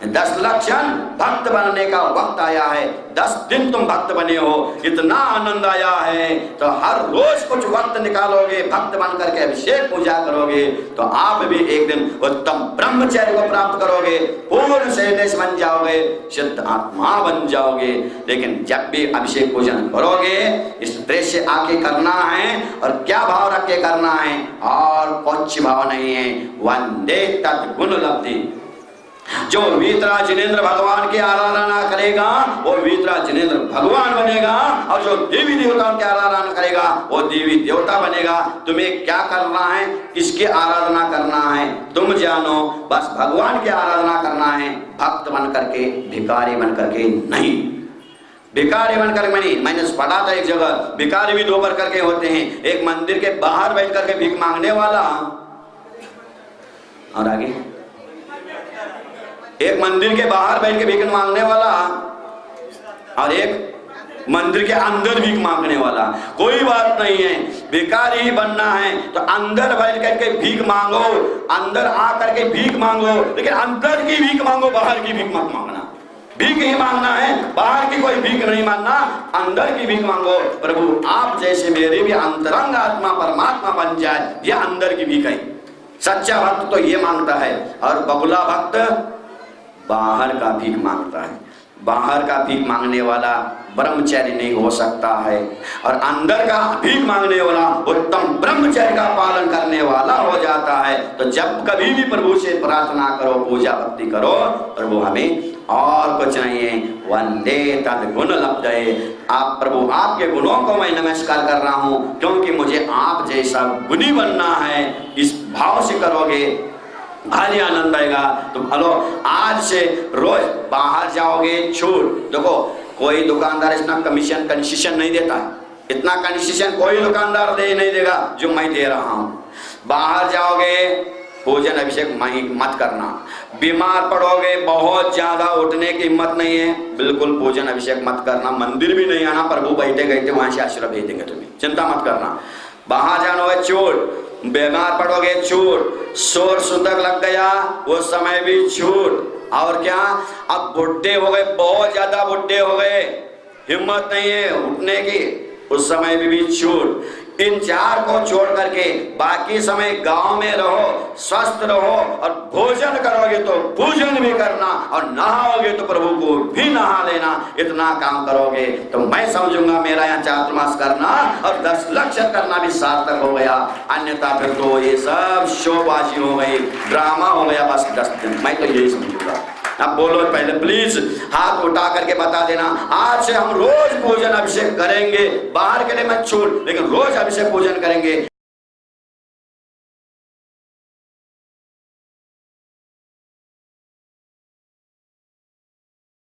10 लक्षण भक्त बनने का वक्त आया है। 10 दिन तुम भक्त बने हो, इतना आनंद आया है, तो हर रोज कुछ वक्त निकालोगे, भक्त बन करके अभिषेक पूजा करोगे, तो आप भी एक दिन उत्तम ब्रह्मचर्य को प्राप्त करोगे, पूर्ण सन्यासी बन जाओगे, शुद्ध आत्मा बन जाओगे। लेकिन जब भी अभिषेक पूजन करोगे, इस दृश्य से आके करना है, और क्या भाव रख के करना है, और कुछ भाव नहीं है, वंदे तद गुण लब्धि। जो वीतराग जिनेंद्र भगवान की आराधना करेगा वो वीतराग जिनेंद्र भगवान बनेगा, और जो देवी देवताओं की आराधना करेगा वो देवी देवता बनेगा। तुम्हें क्या करना है, किसकी आराधना करना है तुम जानो, बस भगवान की आराधना करना है, भक्त बन करके, भिखारी बन करके नहीं। भिखारी बनकर मैंने पढ़ा था एक जगह, भिखारी भी दो प्रकार के होते हैं, एक मंदिर के बाहर बैठ करके भीख मांगने वाला, और आगे एक मंदिर के बाहर बैठ के भीख मांगने वाला, और एक मंदिर के अंदर भीख मांगने वाला। कोई बात नहीं है, भिखारी ही बनना है तो अंदर बैठ करके भीख मांगो, अंदर आ करके भीख मांगो, लेकिन अंदर की भीख मांगो, बाहर की भीख मत मांगना। भीख ही मांगना है, बाहर की कोई भीख नहीं मांगना, अंदर की भीख मांगो। प्रभु आप जैसे मेरी भी अंतरंग आत्मा परमात्मा बन जाए, ये अंदर की भीख है। सच्चा भक्त तो ये मांगता है, और बगुला भक्त बाहर का भीख मांगता है। बाहर का भीख मांगने वाला ब्रह्मचर्य नहीं हो सकता है, और अंदर का भीख मांगने वाला उत्तम ब्रह्मचर्य का पालन करने वाला हो जाता है। तो जब कभी भी प्रभु से प्रार्थना करो, पूजा भक्ति करो, प्रभु हमें और कुछ नहीं है, वंदे तद गुण लब्धये। आप प्रभु आपके गुणों को मैं नमस्कार कर रहा हूँ, क्योंकि मुझे आप जैसा गुणी बनना है। इस भाव से करोगे भारी आनंद आएगा। तो हेलो, आज से रोज बाहर जाओगे छूट। देखो कोई दुकानदार इतना कंसेशन नहीं देता, इतना कंसेशन कोई दुकानदार दे नहीं देगा जो मैं दे रहा हूँ। बाहर जाओगे पूजन अभिषेक मत करना, बीमार पड़ोगे, बहुत ज्यादा उठने की हिम्मत नहीं है, बिल्कुल पूजन अभिषेक मत करना, मंदिर भी नहीं आना, प्रभु बैठे गए वहां से आशीर्वाद भेज देंगे तुम्हें, चिंता मत करना। बाहर जाना है छूट, बीमार पड़ोगे छूट, शोर सुतक लग गया उस समय भी छूट। और क्या, अब बुढ़े हो गए, बहुत ज्यादा बुढ़े हो गए, हिम्मत नहीं है उठने की, उस समय भी छूट। इन चार को छोड़ करके बाकी समय गांव में रहो, स्वस्थ रहो, और भोजन करोगे तो पूजन भी करना, और नहाओगे तो प्रभु को भी नहा लेना। इतना काम करोगे तो मैं समझूंगा मेरा यहाँ चातुर्मास करना और 10 लक्ष्य करना भी सार्थक हो गया। अन्यथा फिर तो ये सब शोबाजी हो गई, ड्रामा हो गया, बस 10 दिन। मैं तो यही समझूंगा। अब बोलो पहले प्लीज हाथ उठा करके बता देना, आज से हम रोज पूजन अभिषेक करेंगे। बाहर के लिए मत छूट, लेकिन रोज अभिषेक पूजन करेंगे।